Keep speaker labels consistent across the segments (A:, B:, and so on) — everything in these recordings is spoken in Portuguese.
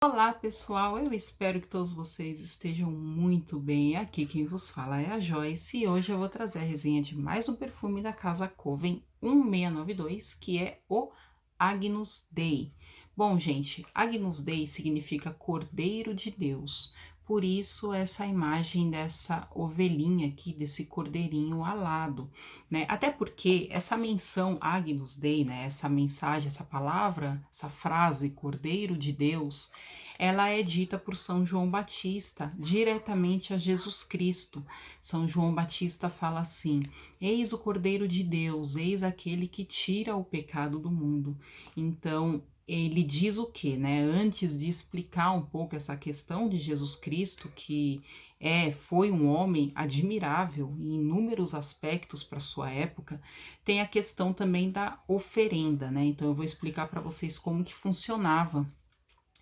A: Olá pessoal, eu espero que todos vocês estejam muito bem. Aqui quem vos fala é a Joyce e hoje eu vou trazer a resenha de mais um perfume da Casa Coven 1692, que é o Agnus Dei. Bom, gente, Agnus Dei significa Cordeiro de Deus. Por isso essa imagem dessa ovelhinha aqui, desse cordeirinho alado, né? Até porque essa menção Agnus Dei, né, essa mensagem, essa palavra, essa frase Cordeiro de Deus, ela é dita por São João Batista, diretamente a Jesus Cristo. São João Batista fala assim: Eis o Cordeiro de Deus, eis aquele que tira o pecado do mundo. Então, ele diz o que, né? Antes de explicar um pouco essa questão de Jesus Cristo, que foi um homem admirável em inúmeros aspectos para sua época, tem a questão também da oferenda, né? Então eu vou explicar para vocês como que funcionava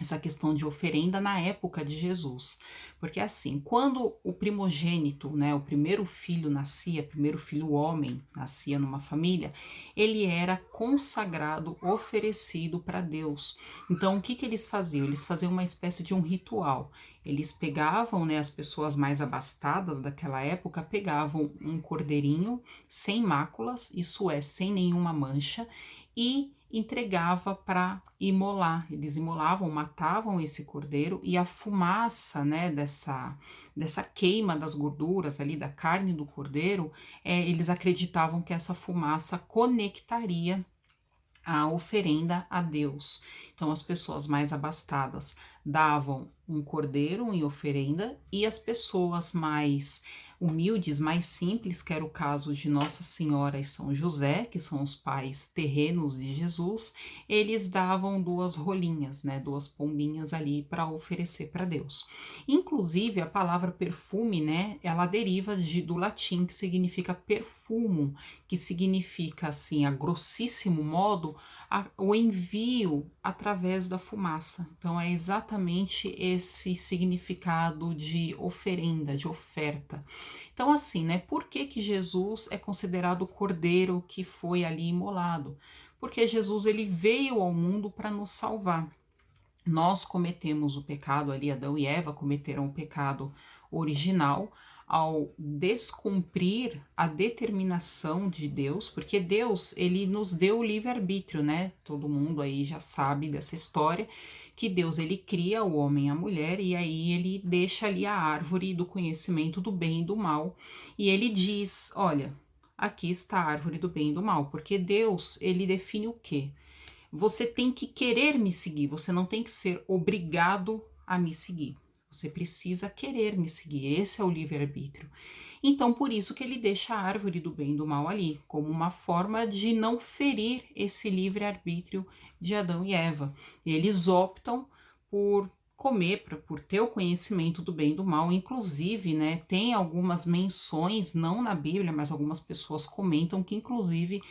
A: essa questão de oferenda na época de Jesus. Porque assim, quando o primogênito, né, o primeiro filho nascia, primeiro filho homem nascia numa família, ele era consagrado, oferecido para Deus. Então, o que que eles faziam? Eles faziam uma espécie de um ritual. Eles pegavam, né, as pessoas mais abastadas daquela época, pegavam um cordeirinho sem máculas, isso é, sem nenhuma mancha, e entregava para imolar. Eles imolavam, matavam esse cordeiro e a fumaça, né, dessa queima das gorduras ali da carne do cordeiro, eles acreditavam que essa fumaça conectaria a oferenda a Deus. Então, as pessoas mais abastadas davam um cordeiro em oferenda e as pessoas mais humildes, mais simples, que era o caso de Nossa Senhora e São José, que são os pais terrenos de Jesus, eles davam duas rolinhas, né, duas pombinhas ali para oferecer para Deus. Inclusive, a palavra perfume, né, ela deriva do latim que significa perfumo, que significa assim, a grossíssimo modo, o envio através da fumaça. Então é exatamente esse significado de oferenda, de oferta. Então assim, né, por que que Jesus é considerado o cordeiro que foi ali imolado? Porque Jesus ele veio ao mundo para nos salvar. Nós cometemos o pecado ali, Adão e Eva cometeram o pecado original ao descumprir a determinação de Deus, porque Deus, ele nos deu o livre-arbítrio, né? Todo mundo aí já sabe dessa história, que Deus, ele cria o homem e a mulher e aí ele deixa ali a árvore do conhecimento do bem e do mal, e ele diz, olha, aqui está a árvore do bem e do mal, porque Deus, ele define o quê? Você tem que querer me seguir, você não tem que ser obrigado a me seguir. Você precisa querer me seguir, esse é o livre-arbítrio. Então, por isso que ele deixa a árvore do bem e do mal ali, como uma forma de não ferir esse livre-arbítrio de Adão e Eva. E eles optam por comer, por ter o conhecimento do bem e do mal. Inclusive, né, tem algumas menções, não na Bíblia, mas algumas pessoas comentam que, inclusive,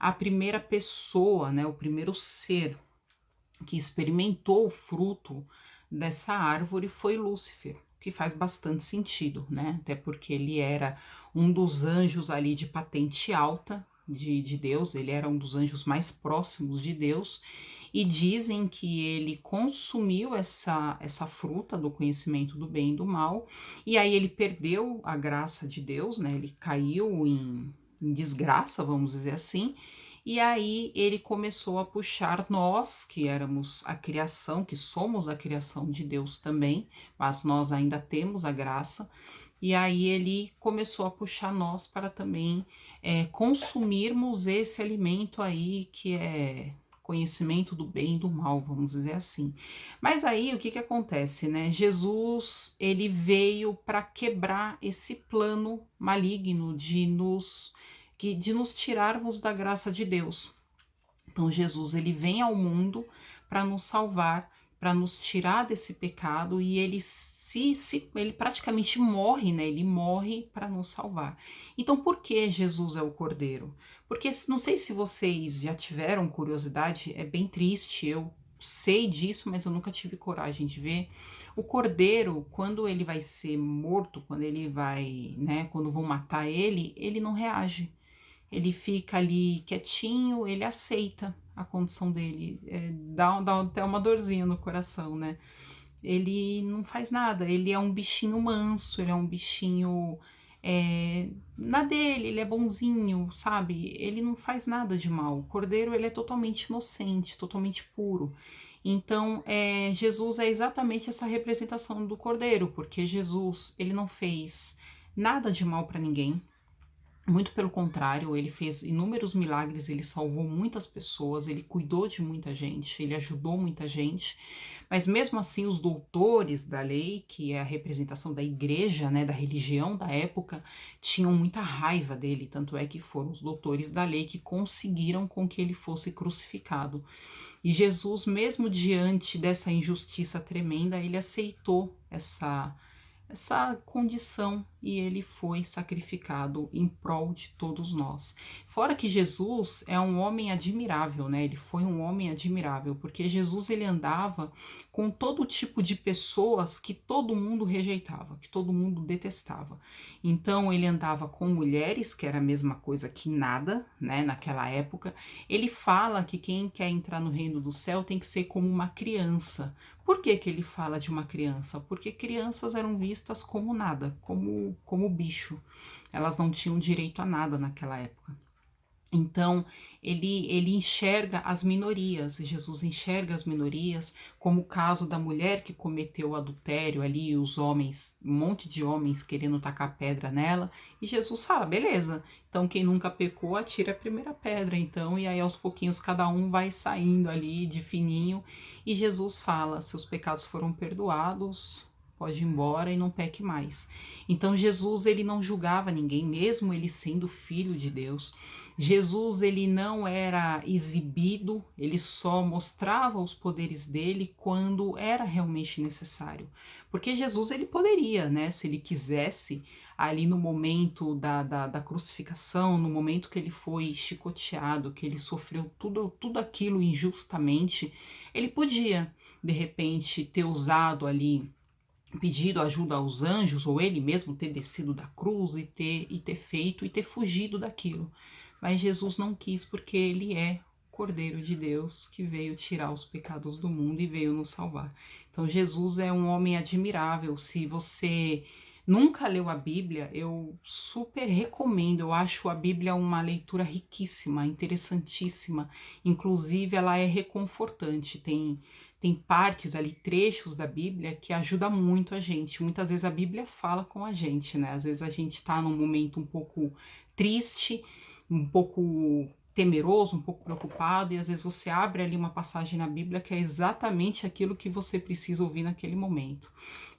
A: a primeira pessoa, né, o primeiro ser que experimentou o fruto dessa árvore foi Lúcifer, que faz bastante sentido, né? Até porque ele era um dos anjos ali de patente alta de Deus, ele era um dos anjos mais próximos de Deus, e dizem que ele consumiu essa fruta do conhecimento do bem e do mal, e aí ele perdeu a graça de Deus, né? Ele caiu em desgraça, vamos dizer assim, e aí ele começou a puxar nós, que éramos a criação, que somos a criação de Deus também, mas nós ainda temos a graça. E aí ele começou a puxar nós para também consumirmos esse alimento aí que é conhecimento do bem e do mal, vamos dizer assim. Mas aí o que que acontece, né? Jesus, ele veio para quebrar esse plano maligno de nos tirarmos da graça de Deus. Então Jesus ele vem ao mundo para nos salvar, para nos tirar desse pecado e ele praticamente morre, né? Ele morre para nos salvar. Então por que Jesus é o Cordeiro? Porque não sei se vocês já tiveram curiosidade, é bem triste, eu sei disso, mas eu nunca tive coragem de ver. O Cordeiro, quando ele vai ser morto, quando ele vai, né, quando vão matar ele, ele não reage. Ele fica ali quietinho, ele aceita a condição dele. Dá até uma dorzinha no coração, né? ele não faz nada, ele é um bichinho manso, ele é um bichinho na dele, ele é bonzinho, sabe? Ele não faz nada de mal. O cordeiro, ele é totalmente inocente, totalmente puro. Então, Jesus é exatamente essa representação do cordeiro, porque Jesus, ele não fez nada de mal para ninguém. Muito pelo contrário, ele fez inúmeros milagres, ele salvou muitas pessoas, ele cuidou de muita gente, ele ajudou muita gente. Mas mesmo assim, os doutores da lei, que é a representação da igreja, né, da religião da época, tinham muita raiva dele, tanto é que foram os doutores da lei que conseguiram com que ele fosse crucificado. E Jesus, mesmo diante dessa injustiça tremenda, ele aceitou essa condição e ele foi sacrificado em prol de todos nós. Fora que Jesus é um homem admirável, né? Ele foi um homem admirável, porque Jesus ele andava com todo tipo de pessoas que todo mundo rejeitava, que todo mundo detestava. Então ele andava com mulheres, que era a mesma coisa que nada, né, naquela época. Ele fala que quem quer entrar no reino do céu tem que ser como uma criança. Por que que ele fala de uma criança? Porque crianças eram vistas como nada, como bicho. Elas não tinham direito a nada naquela época. Então, ele enxerga as minorias, Jesus enxerga as minorias, como o caso da mulher que cometeu o adultério ali, os homens, um monte de homens querendo tacar pedra nela, e Jesus fala, beleza, então quem nunca pecou, atira a primeira pedra, então, e aí aos pouquinhos cada um vai saindo ali de fininho, e Jesus fala, seus pecados foram perdoados, pode ir embora e não peque mais. Então Jesus, ele não julgava ninguém, mesmo ele sendo filho de Deus. Jesus, ele não era exibido, ele só mostrava os poderes dele quando era realmente necessário. Porque Jesus, ele poderia, né, se ele quisesse, ali no momento da crucificação, no momento que ele foi chicoteado, que ele sofreu tudo aquilo injustamente, ele podia, de repente, ter usado ali, pedido ajuda aos anjos, ou ele mesmo ter descido da cruz e ter feito e ter fugido daquilo. Mas Jesus não quis, porque ele é o Cordeiro de Deus que veio tirar os pecados do mundo e veio nos salvar. Então Jesus é um homem admirável. Se você nunca leu a Bíblia, eu super recomendo. Eu acho a Bíblia uma leitura riquíssima, interessantíssima. Inclusive, ela é reconfortante. Tem partes ali, trechos da Bíblia que ajuda muito a gente. Muitas vezes a Bíblia fala com a gente, né? Às vezes a gente tá num momento um pouco triste, um pouco temeroso, um pouco preocupado, e às vezes você abre ali uma passagem na Bíblia que é exatamente aquilo que você precisa ouvir naquele momento.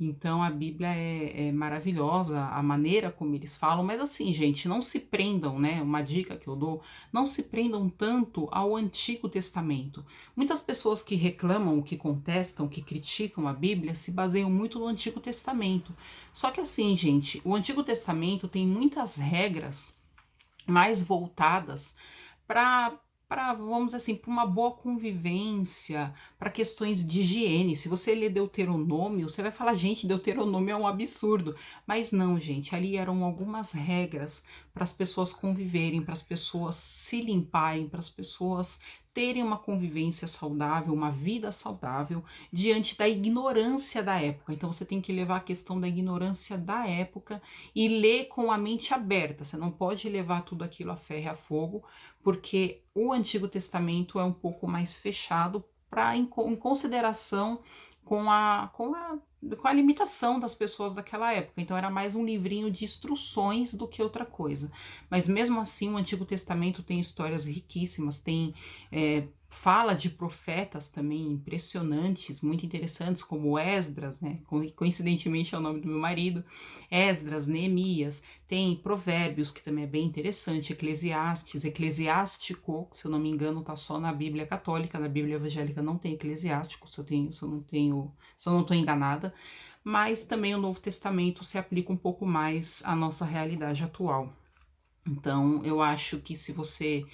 A: Então a Bíblia é maravilhosa, a maneira como eles falam, mas assim, gente, não se prendam, né? Uma dica que eu dou, não se prendam tanto ao Antigo Testamento. Muitas pessoas que reclamam, que contestam, que criticam a Bíblia se baseiam muito no Antigo Testamento. Só que assim, gente, o Antigo Testamento tem muitas regras mais voltadas para, vamos dizer assim, para uma boa convivência, para questões de higiene. Se você ler Deuteronômio, você vai falar, gente, Deuteronômio é um absurdo. Mas não, gente, ali eram algumas regras para as pessoas conviverem, para as pessoas se limparem, para as pessoas terem uma convivência saudável, uma vida saudável, diante da ignorância da época. Então você tem que levar a questão da ignorância da época e ler com a mente aberta. Você não pode levar tudo aquilo a ferro e a fogo, porque o Antigo Testamento é um pouco mais fechado para em consideração com a limitação das pessoas daquela época. Então era mais um livrinho de instruções do que outra coisa. Mas mesmo assim, o Antigo Testamento tem histórias riquíssimas, tem fala de profetas também impressionantes, muito interessantes, como Esdras, né? Coincidentemente é o nome do meu marido, Esdras, Neemias, tem Provérbios, que também é bem interessante, Eclesiastes, Eclesiástico, que se eu não me engano está só na Bíblia Católica, na Bíblia Evangélica não tem Eclesiástico, se eu não estou enganada, mas também o Novo Testamento se aplica um pouco mais à nossa realidade atual. Então, eu acho que se você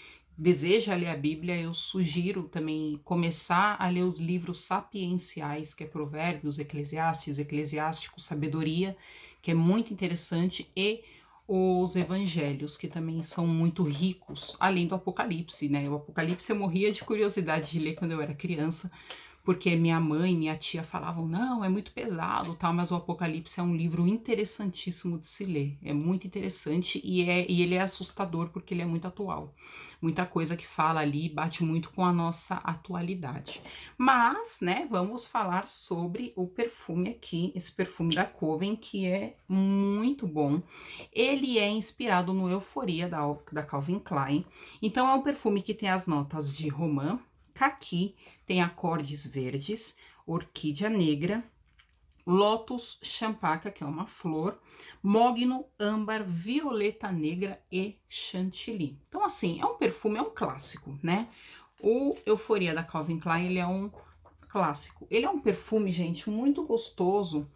A: deseja ler a Bíblia, eu sugiro também começar a ler os livros sapienciais, que é Provérbios, Eclesiastes, Eclesiástico, Sabedoria, que é muito interessante, e os Evangelhos, que também são muito ricos, além do Apocalipse, né? O Apocalipse eu morria de curiosidade de ler quando eu era criança, porque minha mãe e minha tia falavam: "Não, é muito pesado, tal", mas o Apocalipse é um livro interessantíssimo de se ler, é muito interessante e ele é assustador, porque ele é muito atual. Muita coisa que fala ali bate muito com a nossa atualidade. Mas, né, vamos falar sobre o perfume aqui, esse perfume da Coven, que é muito bom. Ele é inspirado no Euforia da Calvin Klein. Então é um perfume que tem as notas de romã, caqui, tem acordes verdes, orquídea negra, lótus champaca, que é uma flor, mogno, âmbar, violeta negra e chantilly. Então, assim, é um perfume, é um clássico, né? O Euforia da Calvin Klein, ele é um clássico. Ele é um perfume, gente, muito gostoso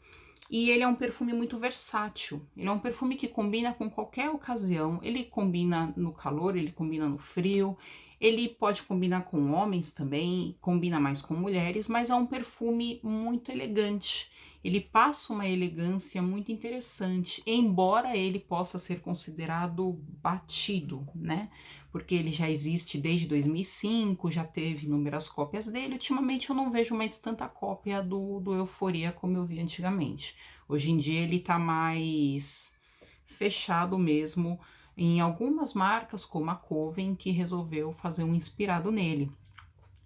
A: e ele é um perfume muito versátil. Ele é um perfume que combina com qualquer ocasião. Ele combina no calor, ele combina no frio. Ele pode combinar com homens também, combina mais com mulheres, mas é um perfume muito elegante. Ele passa uma elegância muito interessante, embora ele possa ser considerado batido, né? Porque ele já existe desde 2005, já teve inúmeras cópias dele. Ultimamente eu não vejo mais tanta cópia do Euforia como eu vi antigamente. Hoje em dia ele tá mais fechado mesmo em algumas marcas, como a Coven, que resolveu fazer um inspirado nele.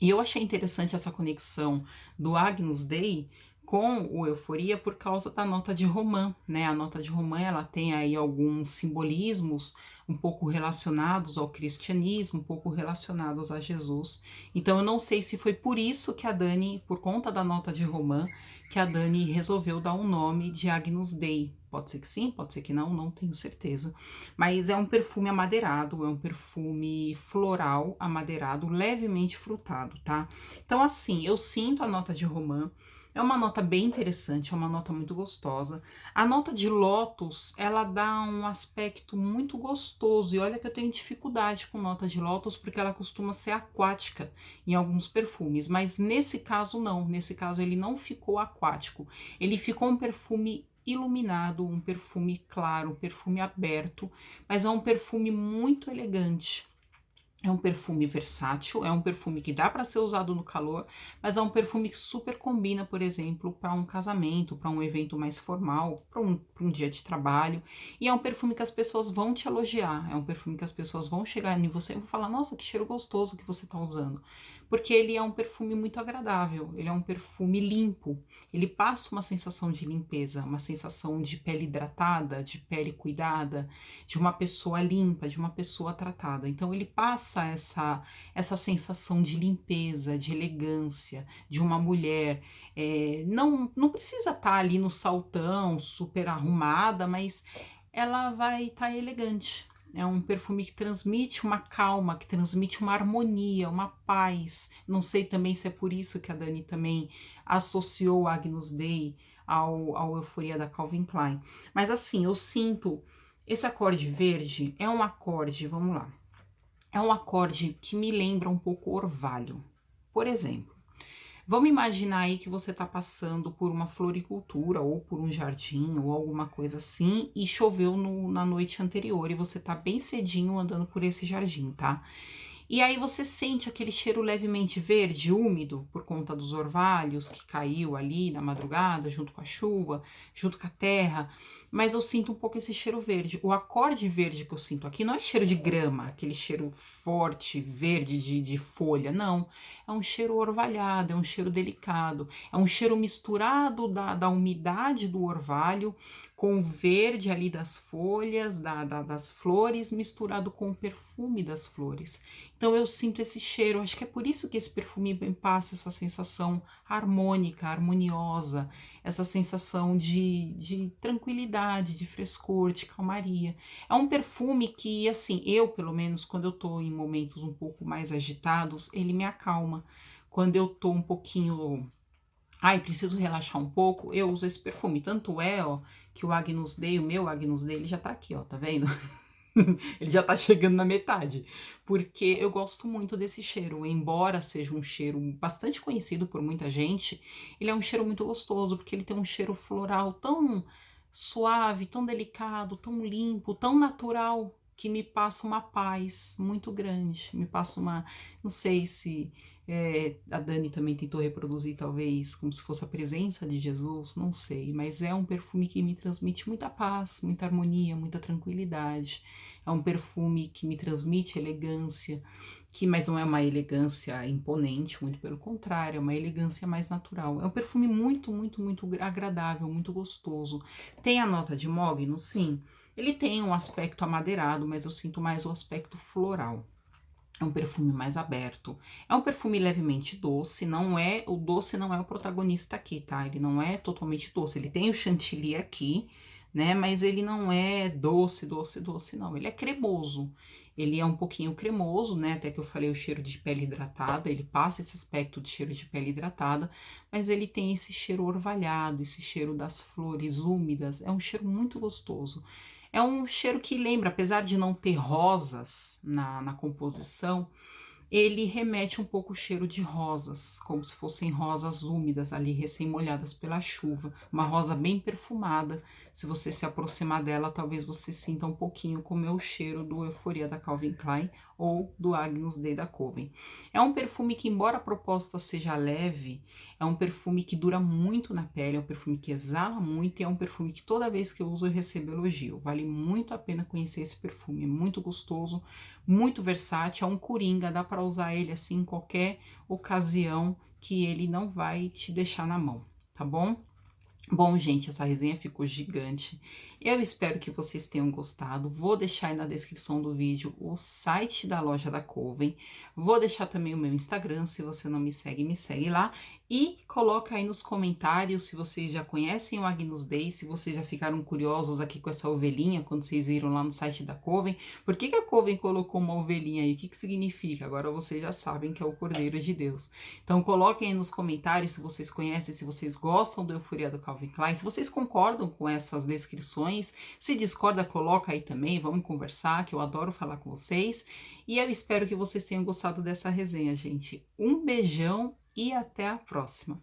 A: E eu achei interessante essa conexão do Agnus Dei com o Euforia por causa da nota de romã, né? A nota de romã, ela tem aí alguns simbolismos um pouco relacionados ao cristianismo, um pouco relacionados a Jesus. Então eu não sei se foi por isso que a Dani, por conta da nota de romã, que a Dani resolveu dar um nome de Agnus Dei. Pode ser que sim, pode ser que não, não tenho certeza. Mas é um perfume amadeirado, é um perfume floral amadeirado, levemente frutado, tá? Então, assim, eu sinto a nota de romã, é uma nota bem interessante, é uma nota muito gostosa. A nota de lótus, ela dá um aspecto muito gostoso, e olha que eu tenho dificuldade com nota de lótus, porque ela costuma ser aquática em alguns perfumes, mas nesse caso não, nesse caso ele não ficou aquático, ele ficou um perfume iluminado, um perfume claro, um perfume aberto, mas é um perfume muito elegante. É um perfume versátil, é um perfume que dá para ser usado no calor, mas é um perfume que super combina, por exemplo, para um casamento, para um evento mais formal, para um dia de trabalho. E é um perfume que as pessoas vão te elogiar, é um perfume que as pessoas vão chegar em você e vão falar: nossa, que cheiro gostoso que você está usando. Porque ele é um perfume muito agradável, ele é um perfume limpo, ele passa uma sensação de limpeza, uma sensação de pele hidratada, de pele cuidada, de uma pessoa limpa, de uma pessoa tratada. Então ele passa essa sensação de limpeza, de elegância, de uma mulher. Não precisa estar ali no saltão, super arrumada, mas ela vai estar elegante. É um perfume que transmite uma calma, que transmite uma harmonia, uma paz. Não sei também se é por isso que a Dani também associou Agnus Dei ao Euforia da Calvin Klein. Mas assim, eu sinto esse acorde verde é um acorde, vamos lá, é um acorde que me lembra um pouco orvalho. Por exemplo, vamos imaginar aí que você está passando por uma floricultura ou por um jardim ou alguma coisa assim e choveu na noite anterior e você está bem cedinho andando por esse jardim, tá? E aí você sente aquele cheiro levemente verde, úmido, por conta dos orvalhos que caiu ali na madrugada, junto com a chuva, junto com a terra. Mas eu sinto um pouco esse cheiro verde. O acorde verde que eu sinto aqui não é cheiro de grama, aquele cheiro forte, verde de folha, não. É um cheiro orvalhado, é um cheiro delicado. É um cheiro misturado da umidade do orvalho com o verde ali das folhas, das flores, misturado com o perfume das flores. Então eu sinto esse cheiro, acho que é por isso que esse perfume me passa essa sensação harmônica, harmoniosa, essa sensação de tranquilidade, de frescor, de calmaria. É um perfume que, assim, eu, pelo menos, quando eu tô em momentos um pouco mais agitados, ele me acalma. Quando eu tô um pouquinho, ai, preciso relaxar um pouco, eu uso esse perfume. Tanto é, ó, que o Agnus Dei, o meu Agnus Dei, ele já tá aqui, ó, tá vendo? Ele já tá chegando na metade, porque eu gosto muito desse cheiro, embora seja um cheiro bastante conhecido por muita gente, ele é um cheiro muito gostoso, porque ele tem um cheiro floral tão suave, tão delicado, tão limpo, tão natural, que me passa uma paz muito grande, me passa uma, não sei A Dani também tentou reproduzir, talvez, como se fosse a presença de Jesus, não sei, mas é um perfume que me transmite muita paz, muita harmonia, muita tranquilidade. É um perfume que me transmite elegância, mas não é uma elegância imponente, muito pelo contrário, é uma elegância mais natural. É um perfume muito, muito, muito agradável, muito gostoso. Tem a nota de mogno? Sim. Ele tem um aspecto amadeirado, mas eu sinto mais o aspecto floral. É um perfume mais aberto. É um perfume levemente doce, o doce não é o protagonista aqui, tá? Ele não é totalmente doce. Ele tem o chantilly aqui, né? Mas ele não é doce, doce, doce, não. Ele é cremoso. Ele é um pouquinho cremoso, né? Até que eu falei o cheiro de pele hidratada, ele passa esse aspecto de cheiro de pele hidratada, mas ele tem esse cheiro orvalhado, esse cheiro das flores úmidas. É um cheiro muito gostoso. É um cheiro que lembra, apesar de não ter rosas na composição, ele remete um pouco o cheiro de rosas, como se fossem rosas úmidas ali, recém-molhadas pela chuva. Uma rosa bem perfumada. Se você se aproximar dela, talvez você sinta um pouquinho como é o cheiro do Euforia da Calvin Klein ou do Agnus Dei da Coven. É um perfume que, embora a proposta seja leve, é um perfume que dura muito na pele, é um perfume que exala muito e é um perfume que toda vez que eu uso eu recebo elogio. Vale muito a pena conhecer esse perfume, é muito gostoso, muito versátil, é um coringa, dá para usar ele assim em qualquer ocasião que ele não vai te deixar na mão, tá bom? Bom, gente, essa resenha ficou gigante. Eu espero que vocês tenham gostado. Vou deixar aí na descrição do vídeo o site da loja da Coven. Vou deixar também o meu Instagram, se você não me segue lá. E coloca aí nos comentários se vocês já conhecem o Agnus Dei, se vocês já ficaram curiosos aqui com essa ovelhinha, quando vocês viram lá no site da Coven. Por que a Coven colocou uma ovelhinha aí? O que significa? Agora vocês já sabem que é o Cordeiro de Deus. Então coloquem aí nos comentários se vocês conhecem, se vocês gostam do Euforia do Calvin Klein, se vocês concordam com essas descrições. Se discorda, coloca aí também, vamos conversar, que eu adoro falar com vocês. E eu espero que vocês tenham gostado dessa resenha, gente. Um beijão e até a próxima!